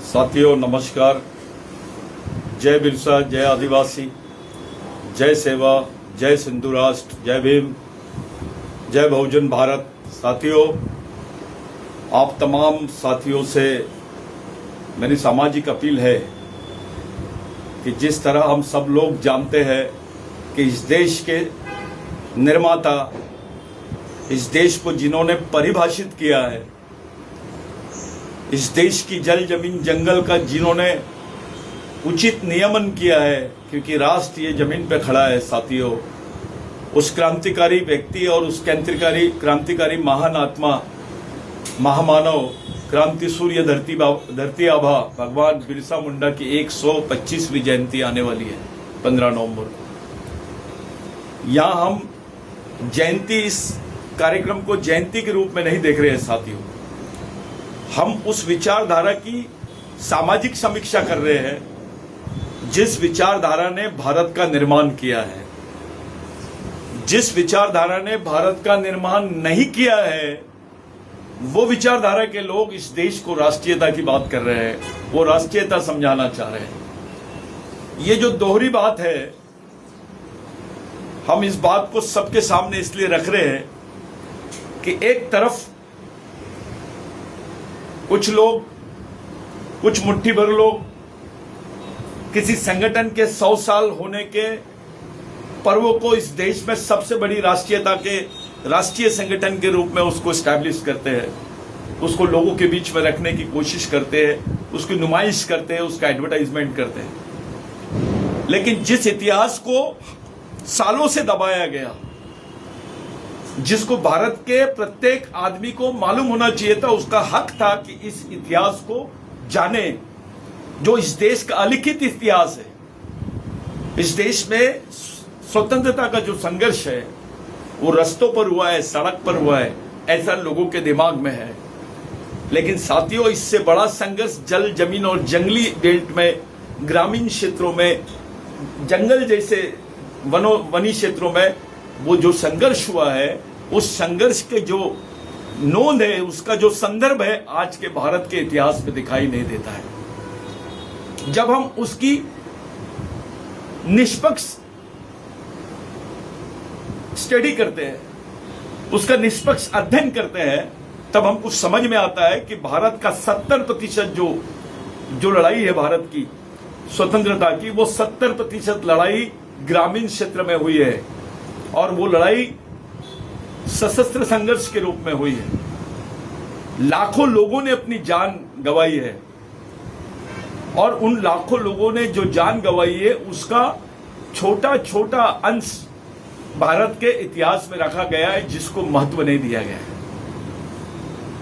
साथियों नमस्कार। जय बिरसा, जय आदिवासी, जय सेवा, जय सिंधु राष्ट्र, जय भीम, जय बहुजन भारत। साथियों, आप तमाम साथियों से मेरी सामाजिक अपील है कि जिस तरह हम सब लोग जानते हैं कि इस देश के निर्माता, इस देश को जिन्होंने परिभाषित किया है, इस देश की जल जमीन जंगल का जिन्होंने उचित नियमन किया है, क्योंकि राष्ट्र ये जमीन पे खड़ा है साथियों, उस क्रांतिकारी व्यक्ति और उस क्रांतिकारी महान आत्मा, महामानव, क्रांति सूर्य, धरती आभा भगवान बिरसा मुंडा की 125वीं जयंती आने वाली है 15 नवंबर को। यहाँ हम जयंती, इस कार्यक्रम को जयंती के रूप में नहीं देख रहे हैं साथियों, हम उस विचारधारा की सामाजिक समीक्षा कर रहे हैं जिस विचारधारा ने भारत का निर्माण किया है। जिस विचारधारा ने भारत का निर्माण नहीं किया है, वो विचारधारा के लोग इस देश को राष्ट्रीयता की बात कर रहे हैं, वो राष्ट्रीयता समझाना चाह रहे हैं। ये जो दोहरी बात है, हम इस बात को सबके सामने इसलिए रख रहे हैं कि एक तरफ कुछ लोग, कुछ मुट्ठी भर लोग किसी संगठन के 100 साल होने के पर्व को इस देश में सबसे बड़ी राष्ट्रीयता के राष्ट्रीय संगठन के रूप में उसको एस्टैब्लिश करते हैं, उसको लोगों के बीच में रखने की कोशिश करते हैं, उसकी नुमाइश करते हैं, उसका एडवर्टाइजमेंट करते हैं। लेकिन जिस इतिहास को सालों से दबाया गया, जिसको भारत के प्रत्येक आदमी को मालूम होना चाहिए था, उसका हक था कि इस इतिहास को जाने, जो इस देश का अलिखित इतिहास है। इस देश में स्वतंत्रता का जो संघर्ष है वो रस्तों पर हुआ है, सड़क पर हुआ है, ऐसा लोगों के दिमाग में है। लेकिन साथियों, इससे बड़ा संघर्ष जल जमीन और जंगली बेल्ट में, ग्रामीण क्षेत्रों में, जंगल जैसे वनी क्षेत्रों में वो जो संघर्ष हुआ है, उस संघर्ष के जो नोंद है, उसका जो संदर्भ है, आज के भारत के इतिहास में दिखाई नहीं देता है। जब हम उसकी निष्पक्ष स्टडी करते हैं, उसका निष्पक्ष अध्ययन करते हैं, तब हमको समझ में आता है कि भारत का 70% जो लड़ाई है भारत की स्वतंत्रता की, वो 70% लड़ाई ग्रामीण क्षेत्र में हुई है, और वो लड़ाई सशस्त्र संघर्ष के रूप में हुई है। लाखों लोगों ने अपनी जान गंवाई है, और उन लाखों लोगों ने जो जान गंवाई है, उसका छोटा छोटा अंश भारत के इतिहास में रखा गया है, जिसको महत्व नहीं दिया गया है।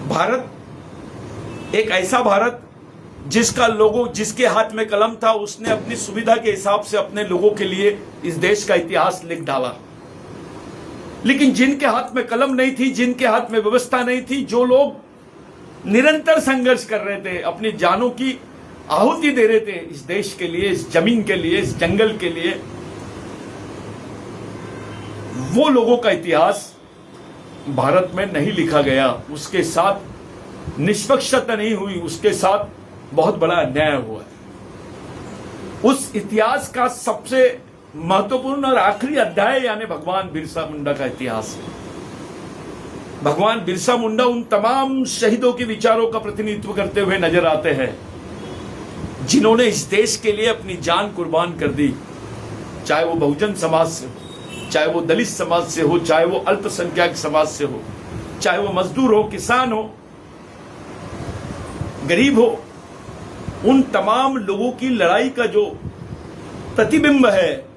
भारत एक ऐसा भारत जिसका लोगों, जिसके हाथ में कलम था, उसने अपनी सुविधा के हिसाब से अपने लोगों के लिए इस देश का इतिहास लिख डाला। लेकिन जिनके हाथ में कलम नहीं थी, जिनके हाथ में व्यवस्था नहीं थी, जो लोग निरंतर संघर्ष कर रहे थे, अपनी जानों की आहुति दे रहे थे इस देश के लिए, इस जमीन के लिए, इस जंगल के लिए, वो लोगों का इतिहास भारत में नहीं लिखा गया। उसके साथ निष्पक्षता नहीं हुई, उसके साथ बहुत बड़ा अन्याय हुआ है। उस इतिहास का सबसे महत्वपूर्ण और आखिरी अध्याय यानी भगवान बिरसा मुंडा का इतिहास है। भगवान बिरसा मुंडा उन तमाम शहीदों के विचारों का प्रतिनिधित्व करते हुए नजर आते हैं, जिन्होंने इस देश के लिए अपनी जान कुर्बान कर दी, चाहे वो बहुजन समाज से हो, चाहे वो दलित समाज से हो, चाहे वो अल्पसंख्यक समाज से हो, चाहे वो मजदूर हो, किसान हो, गरीब हो, उन तमाम लोगों की लड़ाई का जो प्रतिबिंब है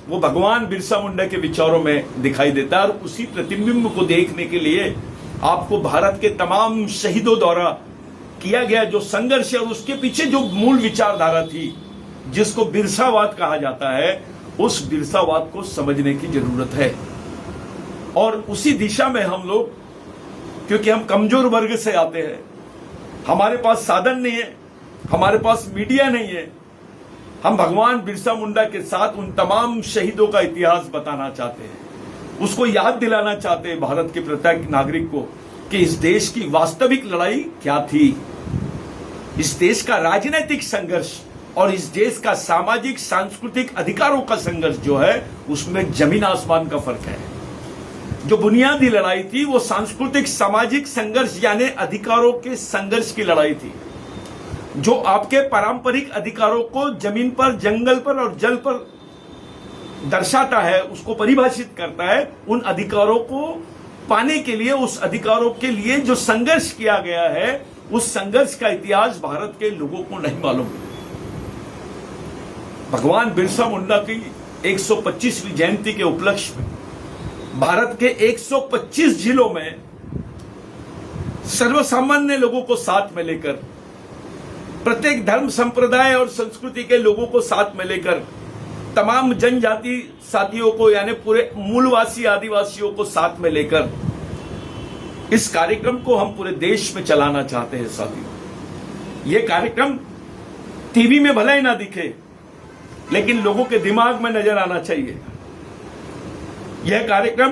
वो भगवान बिरसा मुंडा के विचारों में दिखाई देता है। और उसी प्रतिबिंब को देखने के लिए आपको भारत के तमाम शहीदों द्वारा किया गया जो संघर्ष है, और उसके पीछे जो मूल विचारधारा थी, जिसको बिरसावाद कहा जाता है, उस बिरसावाद को समझने की जरूरत है। और उसी दिशा में हम लोग, क्योंकि हम कमजोर वर्ग से आते हैं, हमारे पास साधन नहीं है, हमारे पास मीडिया नहीं है, हम भगवान बिरसा मुंडा के साथ उन तमाम शहीदों का इतिहास बताना चाहते हैं, उसको याद दिलाना चाहते हैं भारत के प्रत्येक नागरिक को कि इस देश की वास्तविक लड़ाई क्या थी। इस देश का राजनीतिक संघर्ष और इस देश का सामाजिक सांस्कृतिक अधिकारों का संघर्ष जो है, उसमें जमीन आसमान का फर्क है। जो बुनियादी लड़ाई थी वो सांस्कृतिक सामाजिक संघर्ष यानी अधिकारों के संघर्ष की लड़ाई थी, जो आपके पारंपरिक अधिकारों को जमीन पर, जंगल पर और जल पर दर्शाता है, उसको परिभाषित करता है। उन अधिकारों को पाने के लिए, उस अधिकारों के लिए जो संघर्ष किया गया है, उस संघर्ष का इतिहास भारत के लोगों को नहीं मालूम। भगवान बिरसा मुंडा की 125वीं जयंती के उपलक्ष्य में भारत के 125 जिलों में सर्वसामान्य लोगों को साथ में लेकर, प्रत्येक धर्म संप्रदाय और संस्कृति के लोगों को साथ में लेकर, तमाम जनजाति साथियों को यानी पूरे मूलवासी आदिवासियों को साथ में लेकर इस कार्यक्रम को हम पूरे देश में चलाना चाहते हैं। साथियों, यह कार्यक्रम टीवी में भले ही ना दिखे, लेकिन लोगों के दिमाग में नजर आना चाहिए। यह कार्यक्रम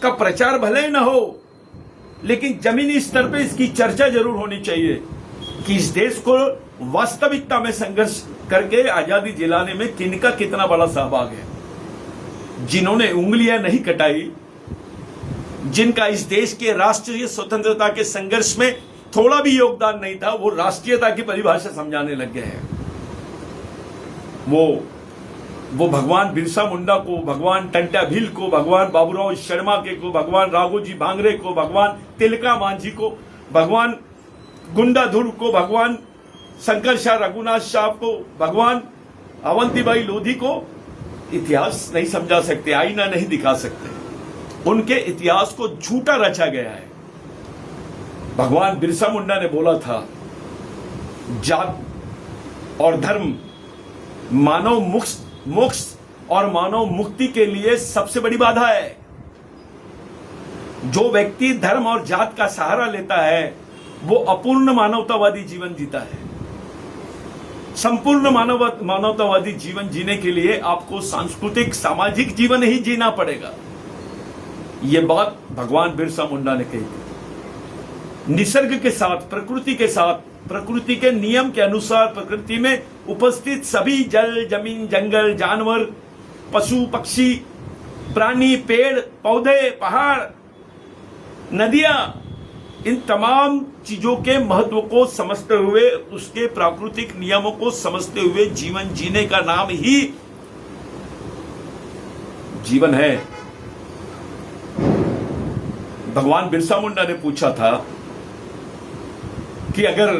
का प्रचार भले ही ना हो, लेकिन जमीनी स्तर पे इसकी चर्चा जरूर होनी चाहिए कि इस देश को वास्तविकता में संघर्ष करके आजादी दिलाने में किनका कितना बड़ा सहभाग है। जिन्होंने उंगलियां नहीं कटाई, जिनका इस देश के राष्ट्रीय स्वतंत्रता के संघर्ष में थोड़ा भी योगदान नहीं था, वो राष्ट्रीयता की परिभाषा समझाने लग गए हैं। वो भगवान बिरसा मुंडा को, भगवान टंट्या भील को, भगवान बाबूराव शर्मा के को, भगवान राघोजी भांगरे को, भगवान तिलका मांझी को, भगवान गुंडाधुर को, भगवान शंकर शाह रघुनाथ शाह को, भगवान अवंतीबाई लोधी को इतिहास नहीं समझा सकते, आईना नहीं दिखा सकते। उनके इतिहास को झूठा रचा गया है। भगवान बिरसा मुंडा ने बोला था, जात और धर्म मानव मोक्ष और मानव मुक्ति के लिए सबसे बड़ी बाधा है। जो व्यक्ति धर्म और जात का सहारा लेता है, वो अपूर्ण मानवतावादी जीवन जीता है। संपूर्ण मानवतावादी जीवन जीने के लिए आपको सांस्कृतिक सामाजिक जीवन ही जीना पड़ेगा। यह बात भगवान बिरसा मुंडा ने कही थी। निसर्ग के साथ, प्रकृति के साथ, प्रकृति के नियम के अनुसार प्रकृति में उपस्थित सभी जल, जमीन, जंगल, जानवर, पशु, पक्षी, प्राणी, पेड़, पौधे, पहाड़, नदियां, इन तमाम चीजों के महत्व को समझते हुए, उसके प्राकृतिक नियमों को समझते हुए जीवन जीने का नाम ही जीवन है। भगवान बिरसा मुंडा ने पूछा था कि अगर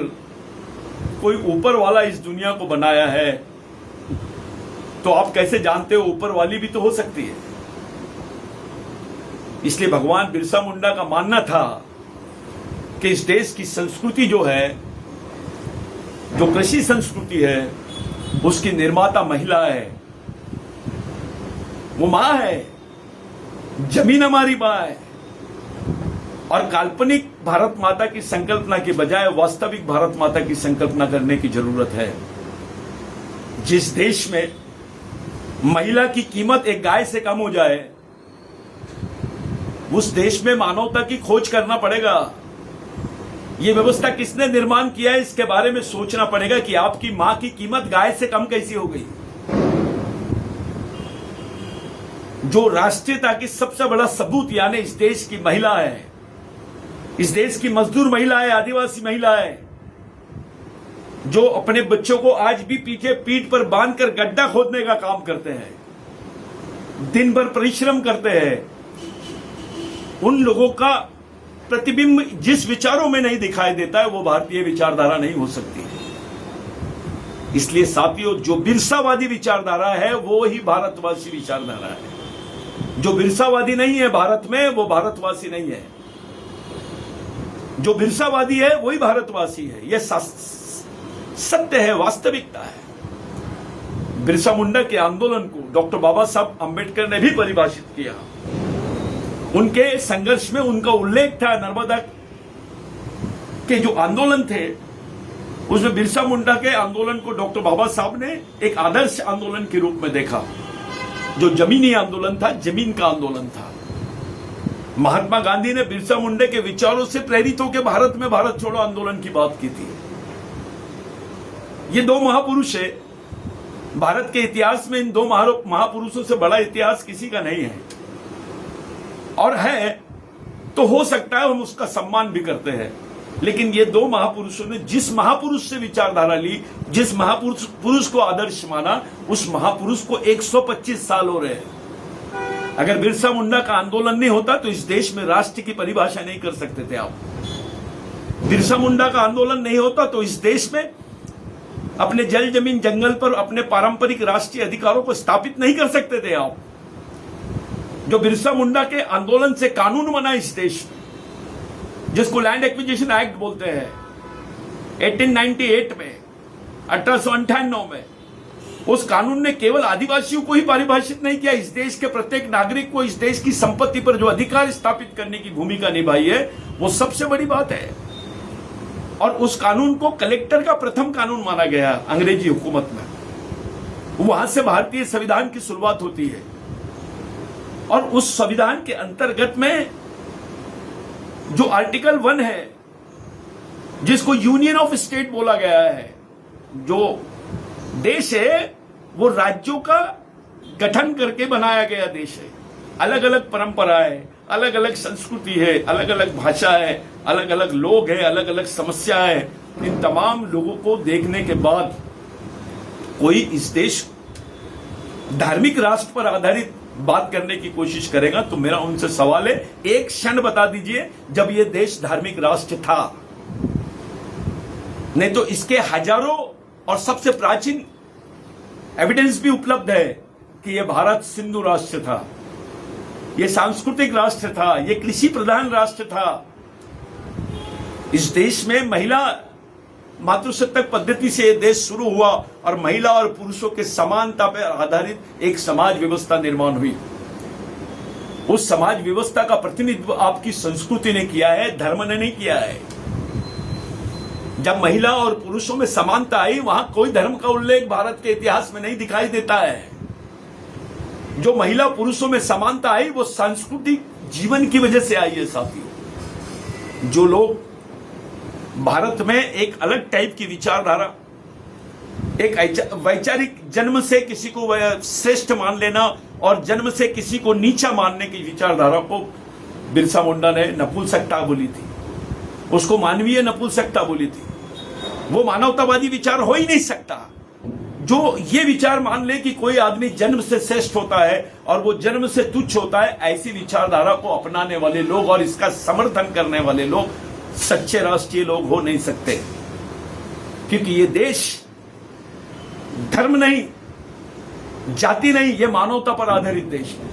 कोई ऊपर वाला इस दुनिया को बनाया है, तो आप कैसे जानते हो ऊपर वाली भी तो हो सकती है। इसलिए भगवान बिरसा मुंडा का मानना था कि इस देश की संस्कृति जो है, जो कृषि संस्कृति है, उसकी निर्माता महिला है, वो मां है, जमीन हमारी मां है। और काल्पनिक भारत माता की संकल्पना के बजाय वास्तविक भारत माता की संकल्पना करने की जरूरत है। जिस देश में महिला की कीमत एक गाय से कम हो जाए, उस देश में मानवता की खोज करना पड़ेगा। यह व्यवस्था किसने निर्माण किया है, इसके बारे में सोचना पड़ेगा कि आपकी मां की कीमत गाय से कम कैसी हो गई। जो राष्ट्रीयता की सबसे बड़ा सबूत यानी इस देश की महिला है, इस देश की मजदूर महिला है, आदिवासी महिला है, जो अपने बच्चों को आज भी पीठ पर बांधकर गड्ढा खोदने का काम करते हैं, दिन भर परिश्रम करते हैं। उन लोगों का प्रतिबिंब जिस विचारों में नहीं दिखाई देता है, वो भारतीय विचारधारा नहीं हो सकती। इसलिए साथियों, जो बिरसावादी विचारधारा है वो ही भारतवासी विचारधारा है। जो बिरसावादी नहीं है भारत में, वो भारतवासी नहीं है। जो बिरसावादी है वही भारतवासी है। यह सत्य है, वास्तविकता है। बिरसा मुंडा के आंदोलन को डॉक्टर बाबा साहब अंबेडकर ने भी परिभाषित किया। उनके संघर्ष में उनका उल्लेख था। नर्मदा के जो आंदोलन थे, उसमें बिरसा मुंडा के आंदोलन को डॉक्टर बाबा साहब ने एक आदर्श आंदोलन के रूप में देखा, जो जमीनी आंदोलन था, जमीन का आंदोलन था। महात्मा गांधी ने बिरसा मुंडा के विचारों से प्रेरित होकर भारत में भारत छोड़ो आंदोलन की बात की थी। ये दो महापुरुष है। भारत के इतिहास में इन दो महापुरुषों से बड़ा इतिहास किसी का नहीं है, और है तो हो सकता है हम उसका सम्मान भी करते हैं। लेकिन ये दो महापुरुषों ने जिस महापुरुष से विचारधारा ली, जिस महापुरुष को आदर्श माना, उस महापुरुष को 125 साल हो रहे हैं। अगर बिरसा मुंडा का आंदोलन नहीं होता तो इस देश में राष्ट्र की परिभाषा नहीं कर सकते थे आप। बिरसा मुंडा का आंदोलन नहीं होता तो इस देश में अपने जल जमीन जंगल पर अपने पारंपरिक राष्ट्रीय अधिकारों को स्थापित नहीं कर सकते थे आप। जो बिरसा मुंडा के आंदोलन से कानून बना इस देश में, जिसको लैंड एक्विजिशन एक्ट बोलते हैं, 1898 में, 1898 में, उस कानून ने केवल आदिवासियों को ही परिभाषित नहीं किया, इस देश के प्रत्येक नागरिक को इस देश की संपत्ति पर जो अधिकार स्थापित करने की भूमिका निभाई है, वो सबसे बड़ी बात है। और उस कानून को कलेक्टर का प्रथम कानून माना गया अंग्रेजी हुकूमत में। वहां से भारतीय संविधान की शुरुआत होती है, और उस संविधान के अंतर्गत में जो आर्टिकल 1 है, जिसको यूनियन ऑफ स्टेट बोला गया है, जो देश है वो राज्यों का गठन करके बनाया गया देश है। अलग अलग परंपराएं, अलग अलग संस्कृति है, अलग अलग भाषा है, अलग अलग लोग हैं, अलग अलग समस्याएं। इन तमाम लोगों को देखने के बाद कोई इस देश धार्मिक राष्ट्र पर आधारित बात करने की कोशिश करेगा तो मेरा उनसे सवाल है, एक क्षण बता दीजिए जब यह देश धार्मिक राष्ट्र था। नहीं तो इसके हजारों और सबसे प्राचीन एविडेंस भी उपलब्ध है कि यह भारत सिंधु राष्ट्र था, यह सांस्कृतिक राष्ट्र था, यह कृषि प्रधान राष्ट्र था। इस देश में महिला मातृसत्तक पद्धति से यह देश शुरू हुआ और महिला और पुरुषों के समानता पर आधारित एक समाज व्यवस्था निर्माण हुई। उस समाज व्यवस्था का प्रतिनिधित्व आपकी संस्कृति ने किया है, धर्म ने नहीं किया है। जब महिला और पुरुषों में समानता आई, वहां कोई धर्म का उल्लेख भारत के इतिहास में नहीं दिखाई देता है। जो महिला पुरुषों में समानता आई वो सांस्कृतिक जीवन की वजह से आई है साथियों। जो लोग भारत में एक अलग टाइप की विचारधारा, एक वैचारिक जन्म से किसी को श्रेष्ठ मान लेना और जन्म से किसी को नीचा मानने की विचारधारा को बिरसा मुंडा ने नपुंसकता बोली थी, उसको मानवीय नपुंसकता बोली थी। वो मानवतावादी विचार हो ही नहीं सकता जो ये विचार मान ले कि कोई आदमी जन्म से श्रेष्ठ होता है और वो जन्म से तुच्छ होता है। ऐसी विचारधारा को अपनाने वाले लोग और इसका समर्थन करने वाले लोग सच्चे राष्ट्रीय लोग हो नहीं सकते, क्योंकि ये देश धर्म नहीं, जाति नहीं, ये मानवता पर आधारित देश है।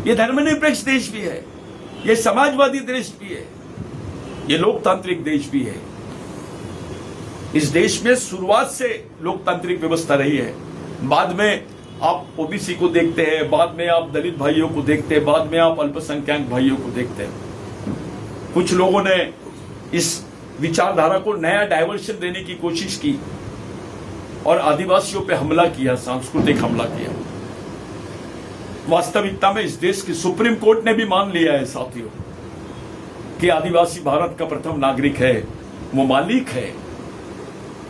ये धर्मनिरपेक्ष देश भी है, ये समाजवादी देश भी है, ये लोकतांत्रिक देश भी है। इस देश में शुरुआत से लोकतांत्रिक व्यवस्था रही है। बाद में आप ओबीसी को देखते हैं, बाद में आप दलित भाइयों को देखते हैं, बाद में आप अल्पसंख्यक भाइयों को देखते हैं। कुछ लोगों ने इस विचारधारा को नया डायवर्शन देने की कोशिश की और आदिवासियों पे हमला किया, सांस्कृतिक हमला किया। वास्तविकता में इस देश की सुप्रीम कोर्ट ने भी मान लिया है साथियों कि आदिवासी भारत का प्रथम नागरिक है, वो मालिक है।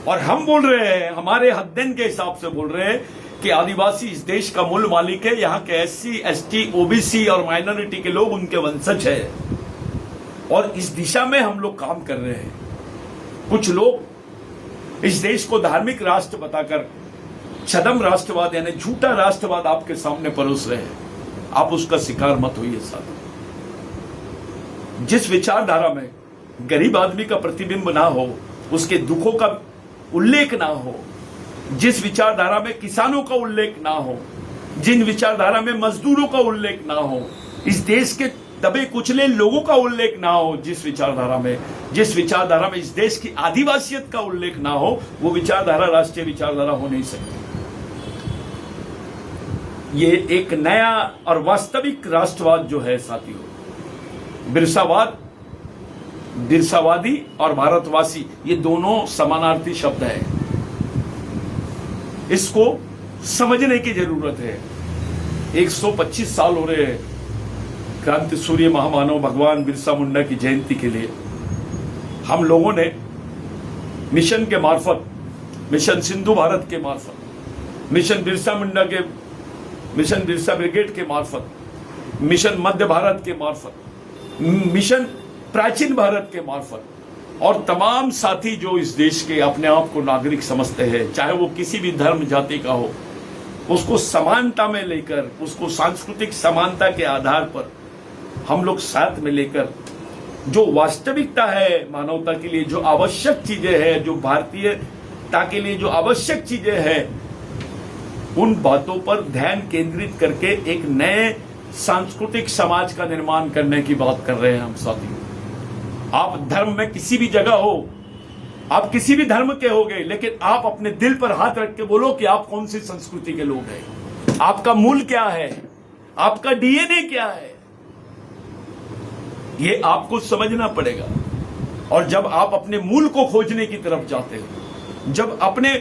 और हम बोल रहे हैं, हमारे हद्देन के हिसाब से बोल रहे हैं कि आदिवासी इस देश का मूल मालिक है। यहाँ के SC, ST, OBC और माइनॉरिटी के लोग उनके वंशज है, और इस दिशा में हम लोग काम कर रहे हैं। कुछ लोग इस देश को धार्मिक राष्ट्र बताकर छद्म राष्ट्रवाद यानी झूठा राष्ट्रवाद आपके सामने परोस रहे हैं। आप उसका शिकार मत होइए साथ। जिस विचारधारा में गरीब आदमी का प्रतिबिंब ना हो, उसके दुखों का उल्लेख ना हो, जिस विचारधारा में किसानों का उल्लेख ना हो, जिन विचारधारा में मजदूरों का उल्लेख ना हो, इस देश के दबे कुचले लोगों का उल्लेख ना हो, जिस विचारधारा में इस देश की आदिवासियत का उल्लेख ना हो, वो विचारधारा राष्ट्रीय विचारधारा हो नहीं सकती। ये एक नया और वास्तविक राष्ट्रवाद जो है साथियों, बिरसावादी और भारतवासी, ये दोनों समानार्थी शब्द है। इसको समझने की जरूरत है। 125 साल हो रहे हैं क्रांति सूर्य महामानव भगवान बिरसा मुंडा की जयंती के लिए। हम लोगों ने मिशन के मार्फत, मिशन सिंधु भारत के मार्फत, मिशन बिरसा मुंडा के, मिशन बिरसा ब्रिगेड के मार्फत, मिशन मध्य भारत के मार्फत, मिशन प्राचीन भारत के मार्फत और तमाम साथी जो इस देश के अपने आप को नागरिक समझते हैं, चाहे वो किसी भी धर्म जाति का हो, उसको समानता में लेकर, उसको सांस्कृतिक समानता के आधार पर हम लोग साथ में लेकर जो वास्तविकता है मानवता के लिए, जो आवश्यक चीजें हैं, जो भारतीयता के लिए जो आवश्यक चीजें हैं, उन बातों पर ध्यान केंद्रित करके एक नए सांस्कृतिक समाज का निर्माण करने की बात कर रहे हैं हम साथियों। आप धर्म में किसी भी जगह हो, आप किसी भी धर्म के हो गए, लेकिन आप अपने दिल पर हाथ रख के बोलो कि आप कौन सी संस्कृति के लोग हैं, आपका मूल क्या है, आपका डीएनए क्या है, ये आपको समझना पड़ेगा। और जब आप अपने मूल को खोजने की तरफ जाते हो, जब अपने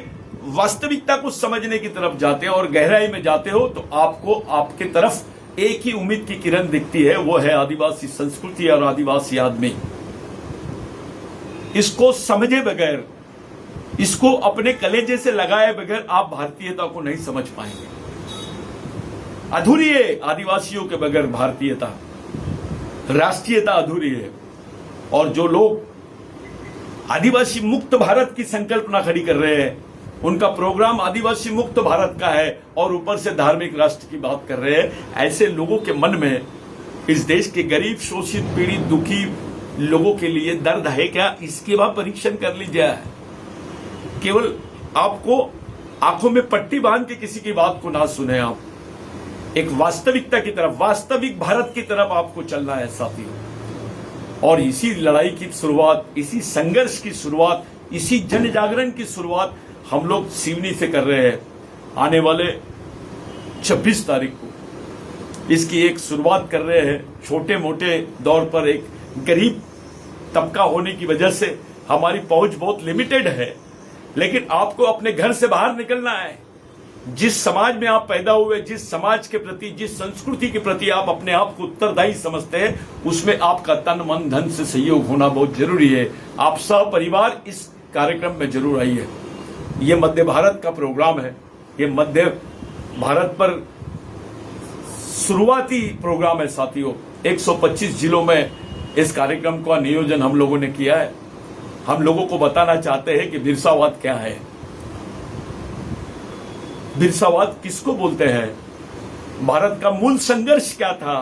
वास्तविकता को समझने की तरफ जाते हो और गहराई में जाते हो, तो आपको आपके तरफ एक ही उम्मीद की किरण दिखती है, वो है आदिवासी संस्कृति और आदिवासी आदमी। इसको समझे बगैर, इसको अपने कलेजे से लगाए बगैर आप भारतीयता को नहीं समझ पाएंगे। अधूरी है आदिवासियों के बगैर भारतीयता, राष्ट्रीयता अधूरी है। और जो लोग आदिवासी मुक्त भारत की संकल्पना खड़ी कर रहे हैं, उनका प्रोग्राम आदिवासी मुक्त भारत का है और ऊपर से धार्मिक राष्ट्र की बात कर रहे हैं, ऐसे लोगों के मन में इस देश के गरीब, शोषित, पीड़ित, दुखी लोगों के लिए दर्द है क्या, इसके बाद परीक्षण कर लीजिए। केवल आपको आंखों में पट्टी बांध के किसी की बात को ना सुने, आप एक वास्तविकता की तरफ, वास्तविक भारत की तरफ आपको चलना है साथियों। और इसी लड़ाई की शुरुआत, इसी संघर्ष की शुरुआत, इसी जन जागरण की शुरुआत हम लोग सिवनी से कर रहे हैं। आने वाले 26 तारीख को इसकी एक शुरुआत कर रहे हैं। छोटे मोटे दौर पर एक गरीब तबका होने की वजह से हमारी पहुंच बहुत लिमिटेड है, लेकिन आपको अपने घर से बाहर निकलना है। जिस समाज में आप पैदा हुए, जिस समाज के प्रति, जिस संस्कृति के प्रति आप अपने आप को उत्तरदायी समझते हैं, उसमें आपका तन मन धन से सहयोग होना बहुत जरूरी है। आप सपरिवार इस कार्यक्रम में जरूर आइए। ये मध्य भारत का प्रोग्राम है, ये मध्य भारत पर शुरुआती प्रोग्राम है साथियों। 125 जिलों में इस कार्यक्रम का नियोजन हम लोगों ने किया है। हम लोगों को बताना चाहते हैं कि बिरसावाद क्या है, बिरसावाद किसको बोलते हैं, भारत का मूल संघर्ष क्या था,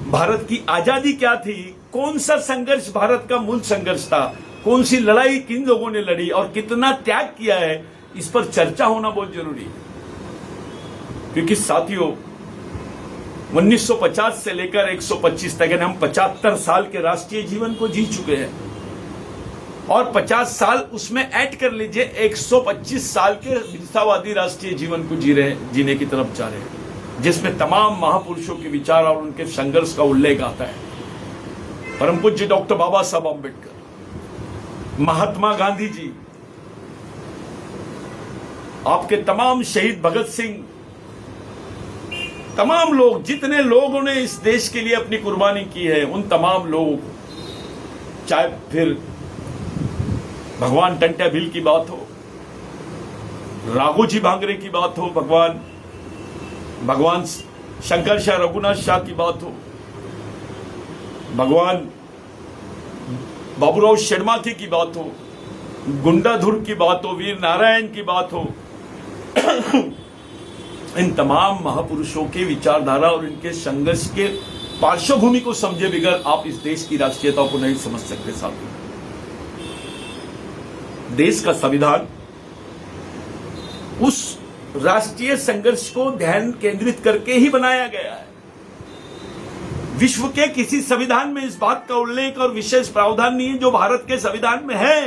भारत की आजादी क्या थी, कौन सा संघर्ष भारत का मूल संघर्ष था, कौन सी लड़ाई किन लोगों ने लड़ी और कितना त्याग किया है, इस पर चर्चा होना बहुत जरूरी है। क्योंकि साथियों 1950 से लेकर 125 तक हम 75 साल के राष्ट्रीय जीवन को जी चुके हैं और 50 साल उसमें ऐड कर लीजिए, 125 साल के बिरसावादी राष्ट्रीय जीवन को जीने की तरफ जा रहे हैं, जिसमें तमाम महापुरुषों के विचार और उनके संघर्ष का उल्लेख आता है। परम पूज्य डॉक्टर बाबा साहब अम्बेडकर, महात्मा गांधी जी, आपके तमाम शहीद भगत सिंह, तमाम लोग, जितने लोगों ने इस देश के लिए अपनी कुर्बानी की है, उन तमाम लोग, चाहे फिर भगवान टंट्या भील की बात हो, राघोजी भांगरे की बात हो, भगवान शंकर शाह रघुनाथ शाह की बात हो, भगवान बाबूराव शर्माके की बात हो, गुंडाधुर की बात हो, वीर नारायण की बात हो, इन तमाम महापुरुषों की विचारधारा और इनके संघर्ष के पार्श्वभूमि को समझे बगैर आप इस देश की राष्ट्रीयता को नहीं समझ सकते साथियों। देश का संविधान उस राष्ट्रीय संघर्ष को ध्यान केंद्रित करके ही बनाया गया है। विश्व के किसी संविधान में इस बात का उल्लेख और विशेष प्रावधान नहीं है जो भारत के संविधान में है।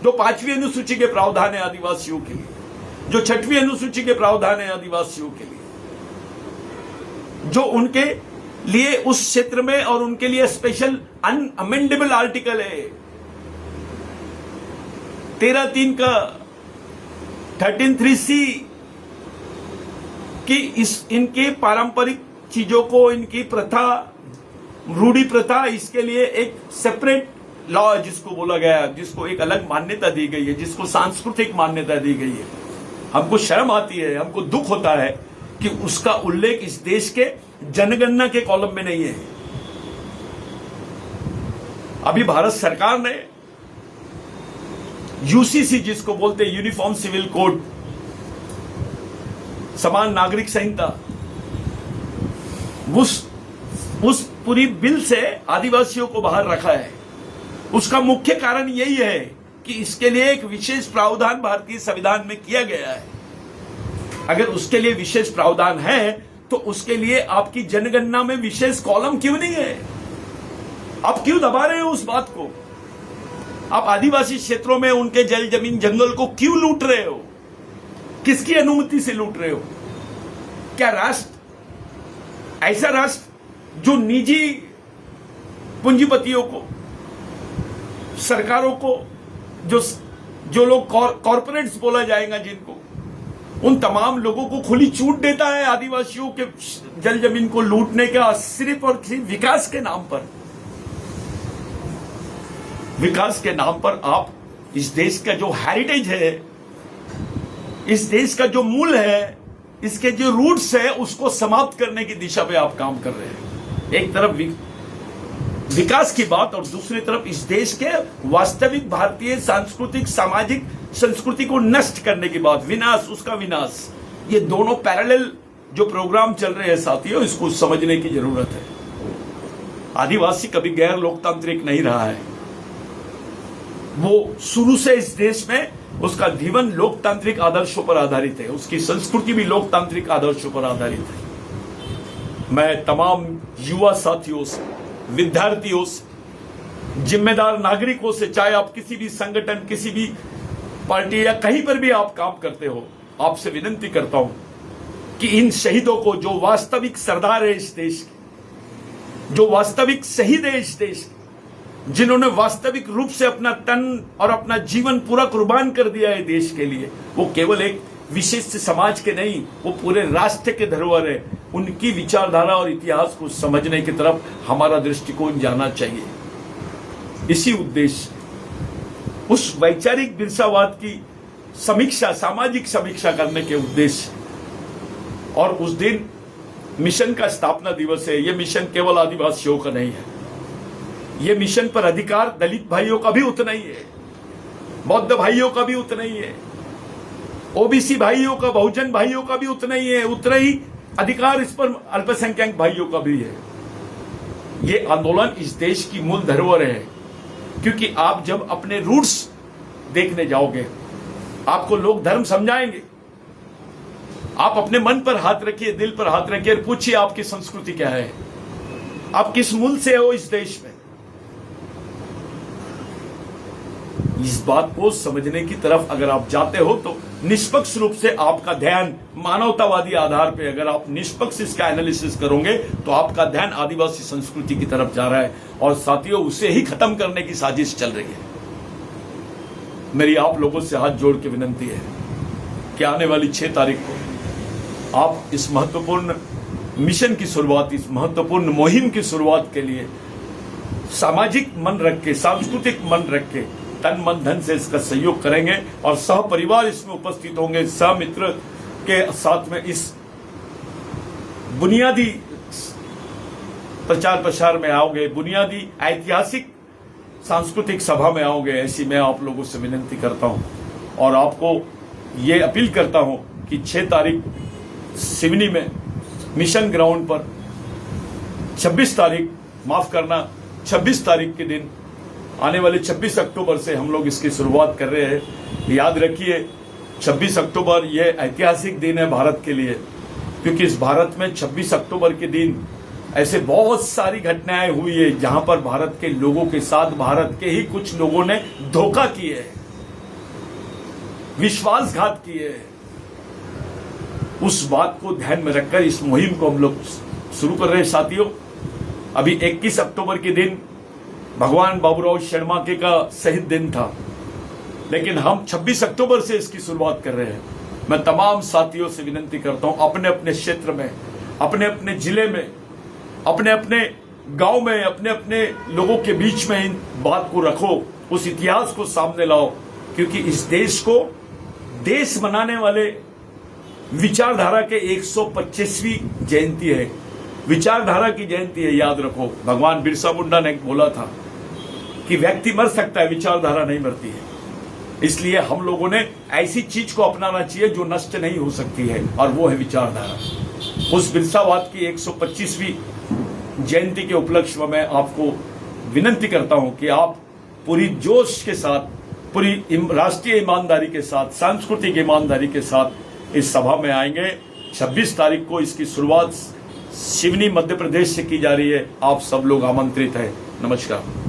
जो 5वीं अनुसूची के प्रावधान है आदिवासियों के लिए, जो 6वीं अनुसूची के प्रावधान है आदिवासियों के लिए, जो उनके लिए उस क्षेत्र में और उनके लिए स्पेशल अनअमेंडेबल आर्टिकल है 13(3) का 13(3)(c) कि इनके पारंपरिक चीजों को, इनकी प्रथा, रूढ़ी प्रथा, इसके लिए एक सेपरेट लॉ जिसको बोला गया, जिसको एक अलग मान्यता दी गई है, जिसको सांस्कृतिक मान्यता दी गई है, हमको शर्म आती है, हमको दुख होता है कि उसका उल्लेख इस देश के जनगणना के कॉलम में नहीं है। अभी भारत सरकार ने यूसीसी जिसको बोलते हैं यूनिफॉर्म सिविल कोड, समान नागरिक संहिता, उस पूरी बिल से आदिवासियों को बाहर रखा है। उसका मुख्य कारण यही है कि इसके लिए एक विशेष प्रावधान भारतीय संविधान में किया गया है। अगर उसके लिए विशेष प्रावधान है तो उसके लिए आपकी जनगणना में विशेष कॉलम क्यों नहीं है? आप क्यों दबा रहे हो उस बात को? आप आदिवासी क्षेत्रों में उनके जल, जमीन, जंगल को क्यों लूट रहे हो? किसकी अनुमति से लूट रहे हो? क्या राष्ट्र, ऐसा राष्ट्र जो निजी पूंजीपतियों को, सरकारों को, जो लोग कॉर्पोरेट्स बोला जाएगा जिनको, उन तमाम लोगों को खुली छूट देता है आदिवासियों के जल जमीन को लूटने का, सिर्फ और सिर्फ विकास के नाम पर? विकास के नाम पर आप इस देश का जो हेरिटेज है, इस देश का जो मूल है, इसके जो रूट्स है, उसको समाप्त करने की दिशा में आप काम कर रहे हैं। एक तरफ विकास की बात और दूसरी तरफ इस देश के वास्तविक भारतीय सांस्कृतिक, सामाजिक संस्कृति को नष्ट करने की बात, विनाश, उसका विनाश। ये दोनों पैरेलल जो प्रोग्राम चल रहे हैं साथियों, इसको समझने की जरूरत है। आदिवासी कभी गैर लोकतांत्रिक नहीं रहा है। वो शुरू से इस देश में उसका जीवन लोकतांत्रिक आदर्शों पर आधारित है, उसकी संस्कृति भी लोकतांत्रिक आदर्शों पर आधारित है। मैं तमाम युवा साथियों से, विद्यार्थियों से, जिम्मेदार नागरिकों से, चाहे आप किसी भी संगठन, किसी भी पार्टी या कहीं पर भी आप काम करते हो, आपसे विनती करता हूं कि इन शहीदों को, जो वास्तविक सरदार है इस देश के, जो वास्तविक शहीद है इस देश के, जिन्होंने वास्तविक रूप से अपना तन और अपना जीवन पूरा कुर्बान कर दिया है देश के लिए, वो केवल एक विशिष्ट समाज के नहीं, वो पूरे राष्ट्र के धरोहर है। उनकी विचारधारा और इतिहास को समझने की तरफ हमारा दृष्टिकोण जाना चाहिए। इसी उद्देश्य, उस वैचारिक बिरसावाद की समीक्षा, सामाजिक समीक्षा करने के उद्देश्य, और उस दिन मिशन का स्थापना दिवस है। यह मिशन केवल आदिवासियों का नहीं है, ये मिशन पर अधिकार दलित भाइयों का भी उतना ही है, बौद्ध भाइयों का भी उतना ही है, ओबीसी भाइयों का, बहुजन भाइयों का भी उतना ही है, उतना ही अधिकार इस पर अल्पसंख्यक भाइयों का भी है। ये आंदोलन इस देश की मूल धरोहर है, क्योंकि आप जब अपने रूट्स देखने जाओगे, आपको लोग धर्म समझाएंगे। आप अपने मन पर हाथ रखिए, दिल पर हाथ रखिए और पूछिए आपकी संस्कृति क्या है, आप किस मूल से हो इस देश में। इस बात को समझने की तरफ अगर आप जाते हो तो निष्पक्ष रूप से आपका ध्यान मानवतावादी आधार पे, अगर आप निष्पक्ष इसका एनालिसिस करोगे तो आपका ध्यान आदिवासी संस्कृति की तरफ जा रहा है, और साथियों उसे ही खत्म करने की साजिश चल रही है। मेरी आप लोगों से हाथ जोड़ के विनती है कि आने वाली 6 तारीख को आप इस महत्वपूर्ण मिशन की शुरुआत, इस महत्वपूर्ण मुहिम की शुरुआत के लिए सामाजिक मन रख के, सांस्कृतिक मन रख के, तन मन धन से इसका सहयोग करेंगे और सह परिवार इसमें उपस्थित होंगे, सह मित्र के साथ में इस बुनियादी प्रचार प्रसार में आओगे, बुनियादी ऐतिहासिक सांस्कृतिक सभा में आओगे, ऐसी मैं आप लोगों से विनती करता हूं। और आपको ये अपील करता हूं कि 6 तारीख सिवनी में मिशन ग्राउंड पर, 26 तारीख के दिन, आने वाले 26 अक्टूबर से हम लोग इसकी शुरुआत कर रहे हैं। याद रखिए 26 अक्टूबर यह ऐतिहासिक दिन है भारत के लिए, क्योंकि इस भारत में 26 अक्टूबर के दिन ऐसे बहुत सारी घटनाएं हुई है जहां पर भारत के लोगों के साथ भारत के ही कुछ लोगों ने धोखा किए है, विश्वासघात किए है। उस बात को ध्यान में रखकर इस मुहिम को हम लोग शुरू कर रहे हैं साथियों। अभी 21 अक्टूबर के दिन भगवान बाबूराव शर्माके का शहीद दिन था, लेकिन हम 26 अक्टूबर से इसकी शुरुआत कर रहे हैं। मैं तमाम साथियों से विनती करता हूं, अपने अपने क्षेत्र में, अपने अपने जिले में, अपने अपने गांव में अपने अपने लोगों के बीच में इन बात को रखो, उस इतिहास को सामने लाओ, क्योंकि इस देश को देश बनाने वाले विचारधारा के 125वीं जयंती है, विचारधारा की जयंती है। याद रखो, भगवान बिरसा मुंडा ने बोला था कि व्यक्ति मर सकता है, विचारधारा नहीं मरती है। इसलिए हम लोगों ने ऐसी चीज को अपनाना चाहिए जो नष्ट नहीं हो सकती है, और वो है विचारधारा। उस बिरसावाद की 125वीं जयंती के उपलक्ष्य में मैं आपको विनंती करता हूं कि आप पूरी जोश के साथ, पूरी राष्ट्रीय ईमानदारी के साथ, सांस्कृतिक ईमानदारी के साथ इस सभा में आएंगे। 26 तारीख को इसकी शुरुआत सिवनी मध्य प्रदेश से की जा रही है। आप सब लोग आमंत्रित हैं। नमस्कार।